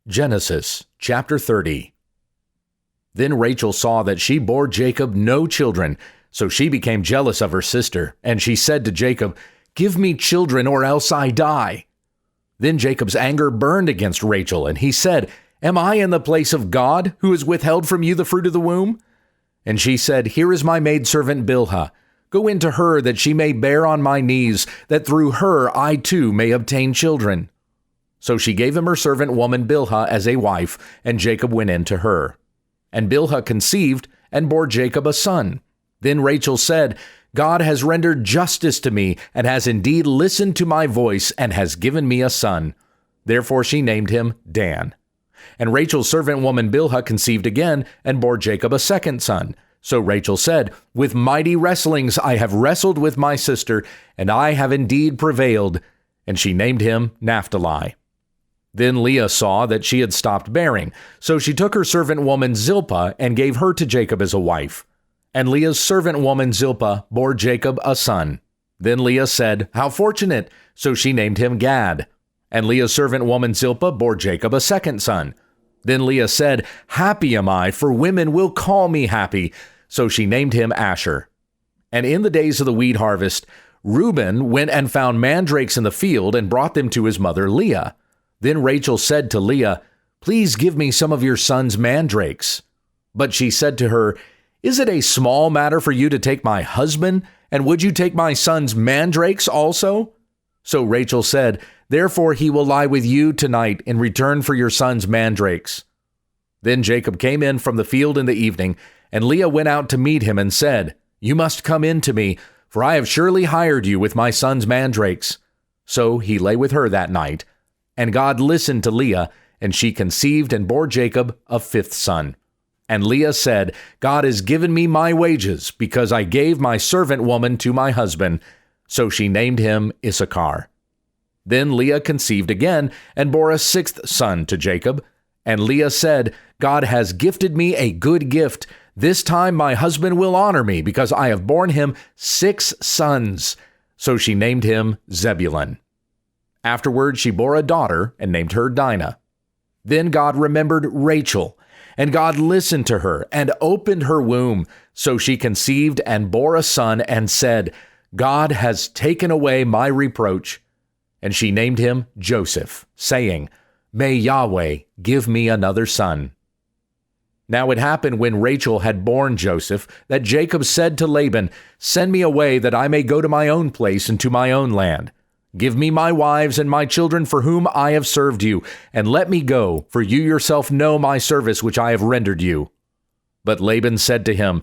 Genesis chapter 30. Then Rachel saw that she bore Jacob no children, so she became jealous of her sister, and she said to Jacob, "Give me children, or else I die." Then Jacob's anger burned against Rachel, and he said, "Am I in the place of God, who has withheld from you the fruit of the womb?" And she said, "Here is my maidservant Bilhah. Go into her, that she may bear on my knees, that through her I too may obtain children." So she gave him her servant woman Bilhah as a wife, and Jacob went in to her. And Bilhah conceived and bore Jacob a son. Then Rachel said, "God has rendered justice to me, and has indeed listened to my voice, and has given me a son." Therefore she named him Dan. And Rachel's servant woman Bilhah conceived again, and bore Jacob a second son. So Rachel said, "With mighty wrestlings I have wrestled with my sister, and I have indeed prevailed." And she named him Naphtali. Then Leah saw that she had stopped bearing, so she took her servant woman Zilpah and gave her to Jacob as a wife. And Leah's servant woman Zilpah bore Jacob a son. Then Leah said, "How fortunate!" So she named him Gad. And Leah's servant woman Zilpah bore Jacob a second son. Then Leah said, "Happy am I, for women will call me happy." So she named him Asher. And in the days of the wheat harvest, Reuben went and found mandrakes in the field and brought them to his mother Leah. Then Rachel said to Leah, "Please give me some of your son's mandrakes." But she said to her, "Is it a small matter for you to take my husband? And would you take my son's mandrakes also?" So Rachel said, "Therefore he will lie with you tonight in return for your son's mandrakes." Then Jacob came in from the field in the evening, and Leah went out to meet him and said, "You must come in to me, for I have surely hired you with my son's mandrakes." So he lay with her that night. And God listened to Leah, and she conceived and bore Jacob a fifth son. And Leah said, "God has given me my wages, because I gave my servant woman to my husband." So she named him Issachar. Then Leah conceived again, and bore a sixth son to Jacob. And Leah said, "God has gifted me a good gift. This time my husband will honor me, because I have borne him 6 sons." So she named him Zebulun. Afterward she bore a daughter, and named her Dinah. Then God remembered Rachel, and God listened to her, and opened her womb. So she conceived and bore a son, and said, "God has taken away my reproach." And she named him Joseph, saying, "May Yahweh give me another son." Now it happened when Rachel had borne Joseph, that Jacob said to Laban, "Send me away, that I may go to my own place and to my own land. Give me my wives and my children for whom I have served you, and let me go, for you yourself know my service which I have rendered you." But Laban said to him,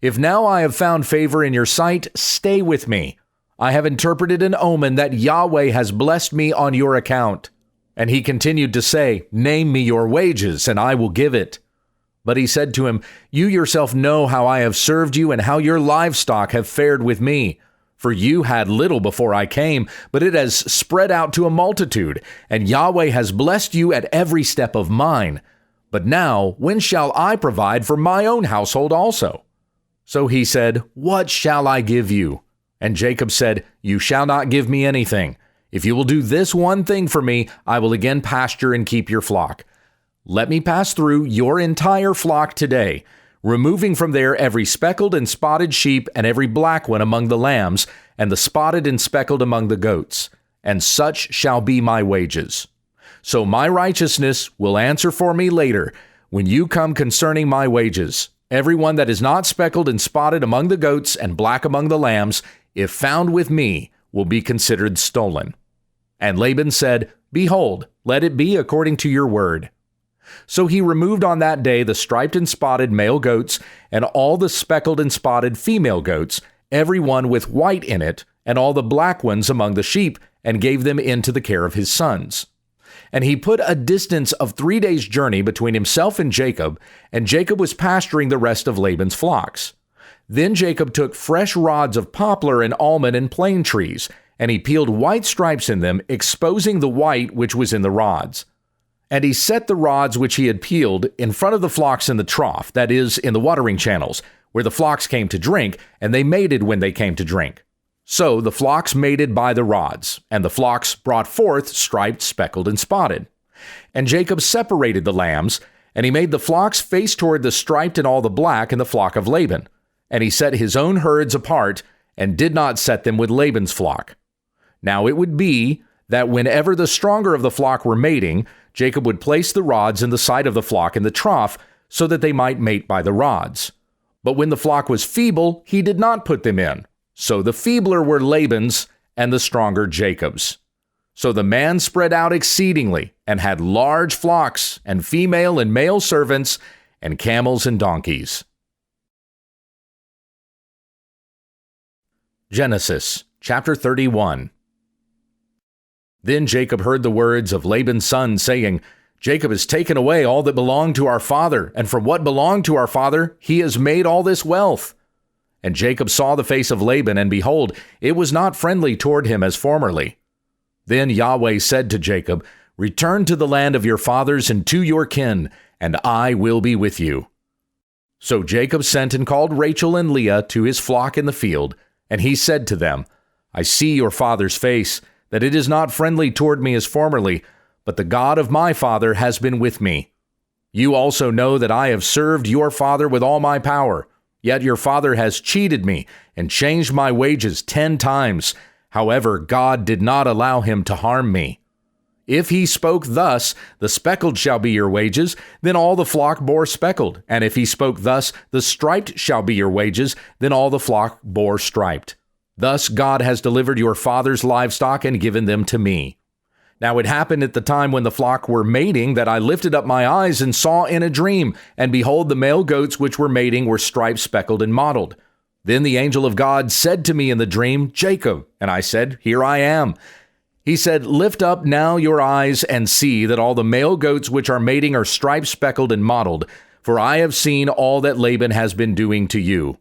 "If now I have found favor in your sight, stay with me. I have interpreted an omen that Yahweh has blessed me on your account." And he continued to say, "Name me your wages, and I will give it." But he said to him, "You yourself know how I have served you, and how your livestock have fared with me. For you had little before I came, but it has spread out to a multitude, and Yahweh has blessed you at every step of mine. But now, when shall I provide for my own household also?" So he said, "What shall I give you?" And Jacob said, "You shall not give me anything. If you will do this one thing for me, I will again pasture and keep your flock. Let me pass through your entire flock today, removing from there every speckled and spotted sheep and every black one among the lambs, and the spotted and speckled among the goats, and such shall be my wages. So my righteousness will answer for me later, when you come concerning my wages. Every one that is not speckled and spotted among the goats and black among the lambs, if found with me, will be considered stolen." And Laban said, "Behold, let it be according to your word." So he removed on that day the striped and spotted male goats, and all the speckled and spotted female goats, every one with white in it, and all the black ones among the sheep, and gave them into the care of his sons. And he put a distance of 3 days' journey between himself and Jacob was pasturing the rest of Laban's flocks. Then Jacob took fresh rods of poplar and almond and plane trees, and he peeled white stripes in them, exposing the white which was in the rods. And he set the rods which he had peeled in front of the flocks in the trough, that is, in the watering channels, where the flocks came to drink, and they mated when they came to drink. So the flocks mated by the rods, and the flocks brought forth striped, speckled, and spotted. And Jacob separated the lambs, and he made the flocks face toward the striped and all the black in the flock of Laban. And he set his own herds apart, and did not set them with Laban's flock. Now it would be that whenever the stronger of the flock were mating, Jacob would place the rods in the side of the flock in the trough, so that they might mate by the rods. But when the flock was feeble, he did not put them in. So the feebler were Laban's, and the stronger Jacob's. So the man spread out exceedingly, and had large flocks, and female and male servants, and camels and donkeys. Genesis chapter 31. Then Jacob heard the words of Laban's son, saying, Jacob has taken away all that belonged to our father, and from what belonged to our father he has made all this wealth. And Jacob saw the face of Laban, and behold, it was not friendly toward him as formerly. Then Yahweh said to Jacob, Return to the land of your fathers and to your kin, and I will be with you. So Jacob sent and called Rachel and Leah to his flock in the field, and he said to them, I see your father's face, that it is not friendly toward me as formerly, but the God of my father has been with me. You also know that I have served your father with all my power, yet your father has cheated me and changed my wages 10 times. However, God did not allow him to harm me. If he spoke thus, the speckled shall be your wages, then all the flock bore speckled. And if he spoke thus, the striped shall be your wages, then all the flock bore striped. Thus God has delivered your father's livestock and given them to me. Now it happened at the time when the flock were mating that I lifted up my eyes and saw in a dream, and behold, the male goats which were mating were striped, speckled, and mottled. Then the angel of God said to me in the dream, Jacob. And I said, Here I am. He said, Lift up now your eyes and see that all the male goats which are mating are striped, speckled, and mottled, for I have seen all that Laban has been doing to you.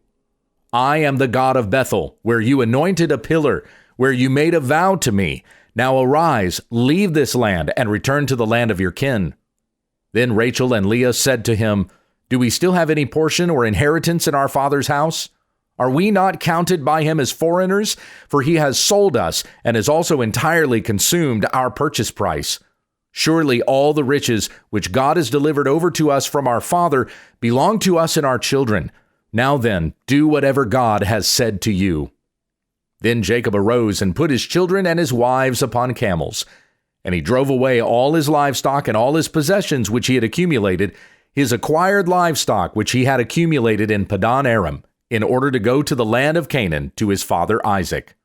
I am the God of Bethel, where you anointed a pillar, where you made a vow to me. Now arise, leave this land, and return to the land of your kin. Then Rachel and Leah said to him, Do we still have any portion or inheritance in our father's house? Are we not counted by him as foreigners? For he has sold us, and has also entirely consumed our purchase price. Surely all the riches which God has delivered over to us from our father belong to us and our children. Now then, do whatever God has said to you. Then Jacob arose and put his children and his wives upon camels. And he drove away all his livestock and all his possessions which he had accumulated, his acquired livestock which he had accumulated in Paddan Aram, in order to go to the land of Canaan to his father Isaac.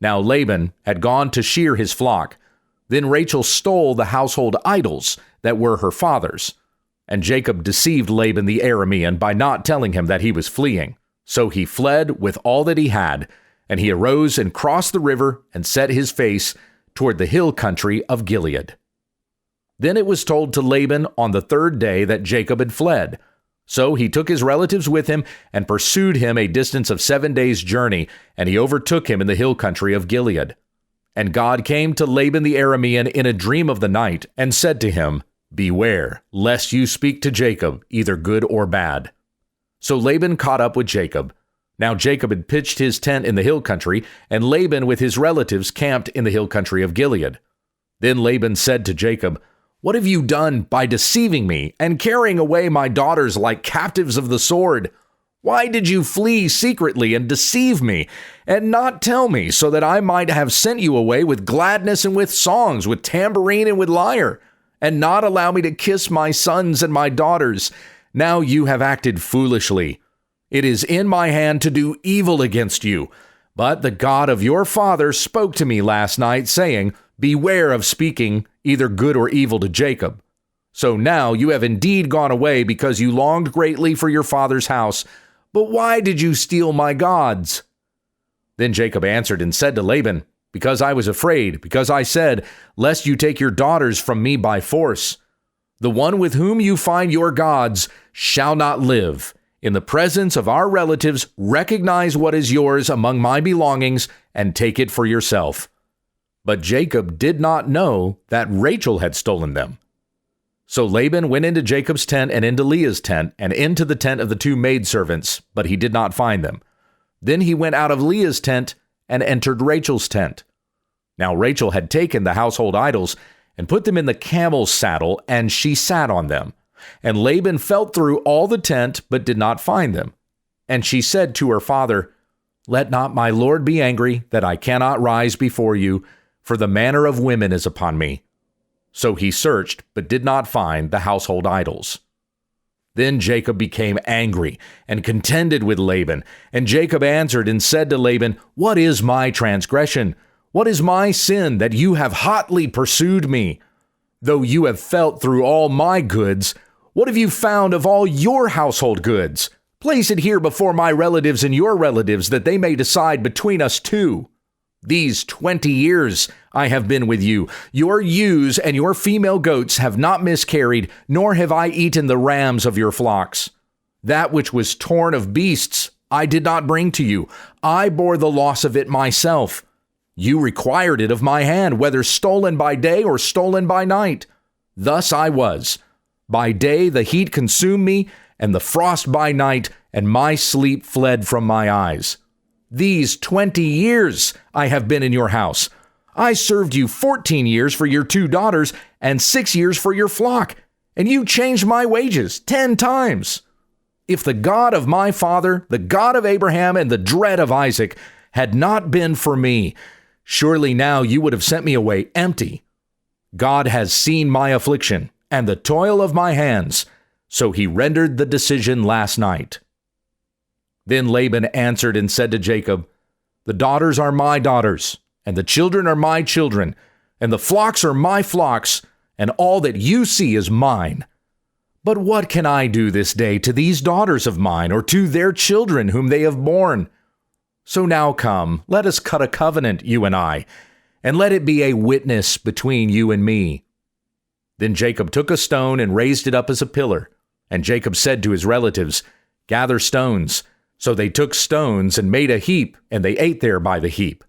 Now Laban had gone to shear his flock. Then Rachel stole the household idols that were her father's. And Jacob deceived Laban the Aramean by not telling him that he was fleeing. So he fled with all that he had, and he arose and crossed the river and set his face toward the hill country of Gilead. Then it was told to Laban on the 3rd day that Jacob had fled. So he took his relatives with him and pursued him a distance of 7 days' journey, and he overtook him in the hill country of Gilead. And God came to Laban the Aramean in a dream of the night, and said to him, Beware, lest you speak to Jacob, either good or bad. So Laban caught up with Jacob. Now Jacob had pitched his tent in the hill country, and Laban with his relatives camped in the hill country of Gilead. Then Laban said to Jacob, What have you done by deceiving me and carrying away my daughters like captives of the sword? Why did you flee secretly and deceive me, and not tell me, so that I might have sent you away with gladness and with songs, with tambourine and with lyre, and not allow me to kiss my sons and my daughters? Now you have acted foolishly. It is in my hand to do evil against you. But the God of your father spoke to me last night, saying, Beware of speaking either good or evil to Jacob. So now you have indeed gone away because you longed greatly for your father's house. But why did you steal my gods? Then Jacob answered and said to Laban, Because I was afraid, because I said, Lest you take your daughters from me by force. The one with whom you find your gods shall not live. In the presence of our relatives, recognize what is yours among my belongings and take it for yourself. But Jacob did not know that Rachel had stolen them. So Laban went into Jacob's tent and into Leah's tent and into the tent of the 2 maidservants, but he did not find them. Then he went out of Leah's tent and entered Rachel's tent. Now Rachel had taken the household idols, and put them in the camel's saddle, and she sat on them. And Laban felt through all the tent, but did not find them. And she said to her father, Let not my lord be angry that I cannot rise before you, for the manner of women is upon me. So he searched, but did not find the household idols. Then Jacob became angry and contended with Laban. And Jacob answered and said to Laban, What is my transgression? What is my sin that you have hotly pursued me? Though you have felt through all my goods, what have you found of all your household goods? Place it here before my relatives and your relatives, that they may decide between us two. These 20 years I have been with you. Your ewes and your female goats have not miscarried, nor have I eaten the rams of your flocks. That which was torn of beasts I did not bring to you. I bore the loss of it myself. You required it of my hand, whether stolen by day or stolen by night. Thus I was. By day the heat consumed me, and the frost by night, and my sleep fled from my eyes. These 20 years I have been in your house. I served you 14 years for your 2 daughters, and 6 years for your flock, and you changed my wages 10 times. If the God of my father, the God of Abraham, and the dread of Isaac had not been for me, surely now you would have sent me away empty. God has seen my affliction and the toil of my hands, so he rendered the decision last night. Then Laban answered and said to Jacob, The daughters are my daughters, and the children are my children, and the flocks are my flocks, and all that you see is mine. But what can I do this day to these daughters of mine, or to their children whom they have borne? So now come, let us cut a covenant, you and I, and let it be a witness between you and me. Then Jacob took a stone and raised it up as a pillar. And Jacob said to his relatives, Gather stones. So they took stones and made a heap, and they ate there by the heap.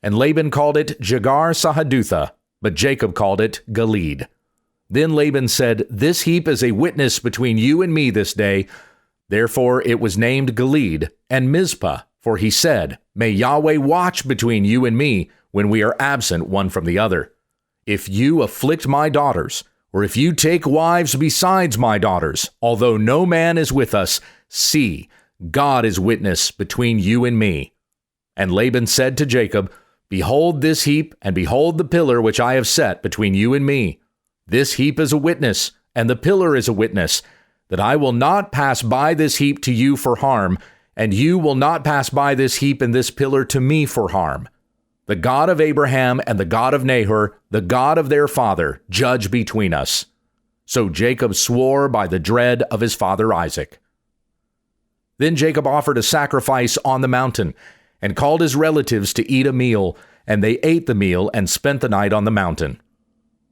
And Laban called it Jegar-Sahadutha, but Jacob called it Gilead. Then Laban said, This heap is a witness between you and me this day. Therefore it was named Gilead and Mizpah, for he said, May Yahweh watch between you and me when we are absent one from the other. If you afflict my daughters, or if you take wives besides my daughters, although no man is with us, see, God is witness between you and me. And Laban said to Jacob, Behold this heap, and behold the pillar which I have set between you and me. This heap is a witness, and the pillar is a witness, that I will not pass by this heap to you for harm, and you will not pass by this heap and this pillar to me for harm. The God of Abraham and the God of Nahor, the God of their father, judge between us. So Jacob swore by the dread of his father Isaac. Then Jacob offered a sacrifice on the mountain, and called his relatives to eat a meal, and they ate the meal and spent the night on the mountain.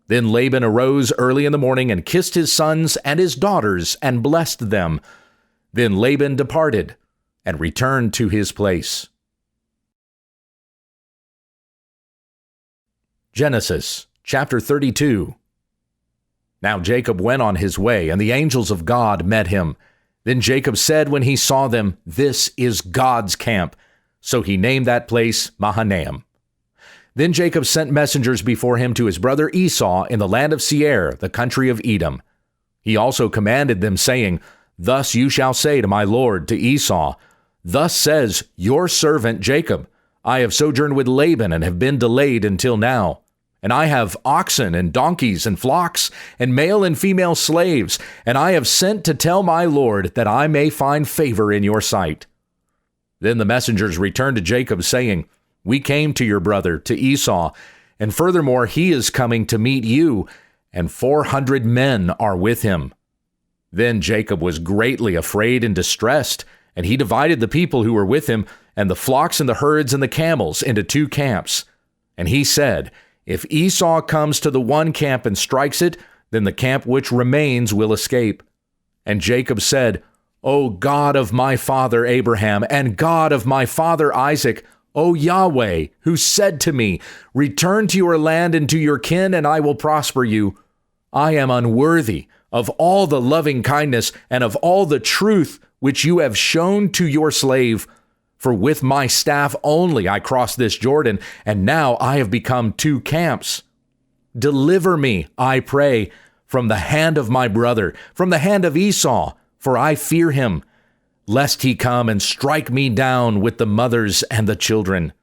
Then Laban arose early in the morning and kissed his sons and his daughters and blessed them. Then Laban departed and returned to his place. Genesis chapter 32. Now Jacob went on his way, and the angels of God met him. Then Jacob said when he saw them, This is God's camp. So he named that place Mahanaim. Then Jacob sent messengers before him to his brother Esau in the land of Seir, the country of Edom. He also commanded them, saying, Thus you shall say to my lord, to Esau, Thus says your servant Jacob, I have sojourned with Laban and have been delayed until now. And I have oxen and donkeys and flocks and male and female slaves, and I have sent to tell my lord that I may find favor in your sight. Then the messengers returned to Jacob, saying, We came to your brother, to Esau, and furthermore he is coming to meet you, and 400 men are with him. Then Jacob was greatly afraid and distressed, and he divided the people who were with him, and the flocks and the herds and the camels into 2 camps. And he said, If Esau comes to the one camp and strikes it, then the camp which remains will escape. And Jacob said, O God of my father Abraham, and God of my father Isaac, O Yahweh, who said to me, Return to your land and to your kin, and I will prosper you. I am unworthy of all the loving kindness and of all the truth which you have shown to your slave. For with my staff only I crossed this Jordan, and now I have become 2 camps. Deliver me, I pray, from the hand of my brother, from the hand of Esau, for I fear him, lest he come and strike me down with the mothers and the children.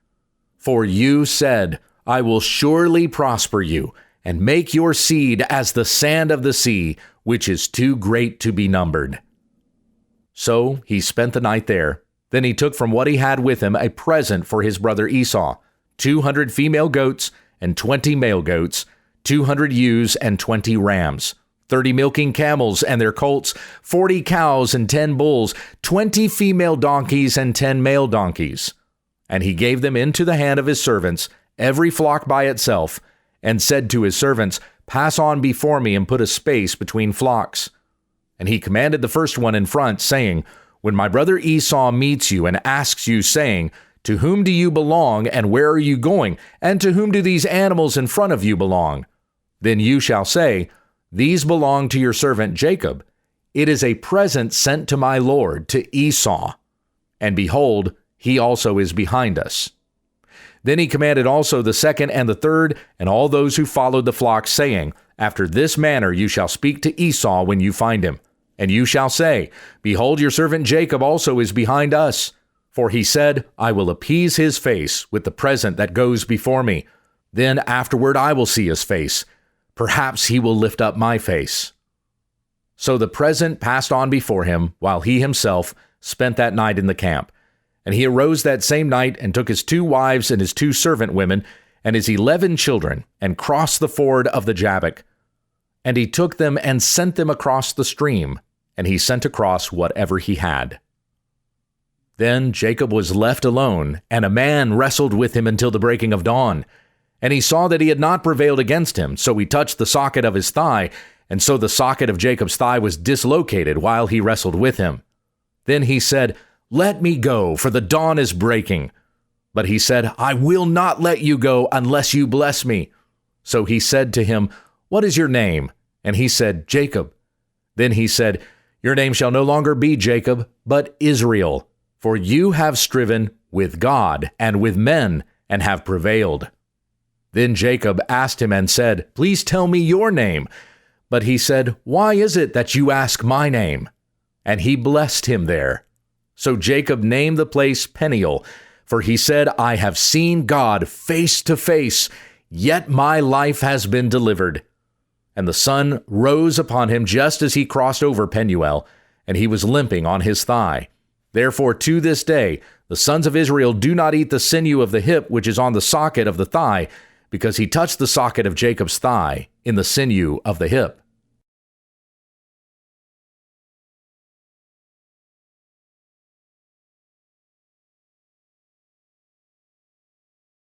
For you said, I will surely prosper you, and make your seed as the sand of the sea, which is too great to be numbered." So he spent the night there. Then he took from what he had with him a present for his brother Esau, 200 female goats and 20 male goats, 200 ewes and 20 rams, 30 milking camels and their colts, 40 cows and 10 bulls, 20 female donkeys and 10 male donkeys. And he gave them into the hand of his servants, every flock by itself, and said to his servants, "Pass on before me and put a space between flocks." And he commanded the first one in front, saying, "When my brother Esau meets you and asks you, saying, 'To whom do you belong, and where are you going? And to whom do these animals in front of you belong?' Then you shall say, 'These belong to your servant Jacob. It is a present sent to my lord, to Esau. And behold, he also is behind us.'" Then he commanded also the second and the third, and all those who followed the flock, saying, "After this manner you shall speak to Esau when you find him. And you shall say, 'Behold, your servant Jacob also is behind us. For he said, I will appease his face with the present that goes before me. Then afterward I will see his face. Perhaps he will lift up my face.'" So the present passed on before him, while he himself spent that night in the camp. And he arose that same night and took his 2 wives and his 2 servant women and his 11 children and crossed the ford of the Jabbok. And he took them and sent them across the stream, and he sent across whatever he had. Then Jacob was left alone, and a man wrestled with him until the breaking of dawn. And he saw that he had not prevailed against him, so he touched the socket of his thigh, and so the socket of Jacob's thigh was dislocated while he wrestled with him. Then he said, "Let me go, for the dawn is breaking." But he said, "I will not let you go unless you bless me." So he said to him, "What is your name?" And he said, "Jacob." Then he said, "Your name shall no longer be Jacob, but Israel, for you have striven with God and with men and have prevailed." Then Jacob asked him and said, "Please tell me your name." But he said, "Why is it that you ask my name?" And he blessed him there. So Jacob named the place Peniel, for he said, "I have seen God face to face, yet my life has been delivered." And the sun rose upon him just as he crossed over Penuel, and he was limping on his thigh. Therefore to this day the sons of Israel do not eat the sinew of the hip which is on the socket of the thigh, because he touched the socket of Jacob's thigh in the sinew of the hip.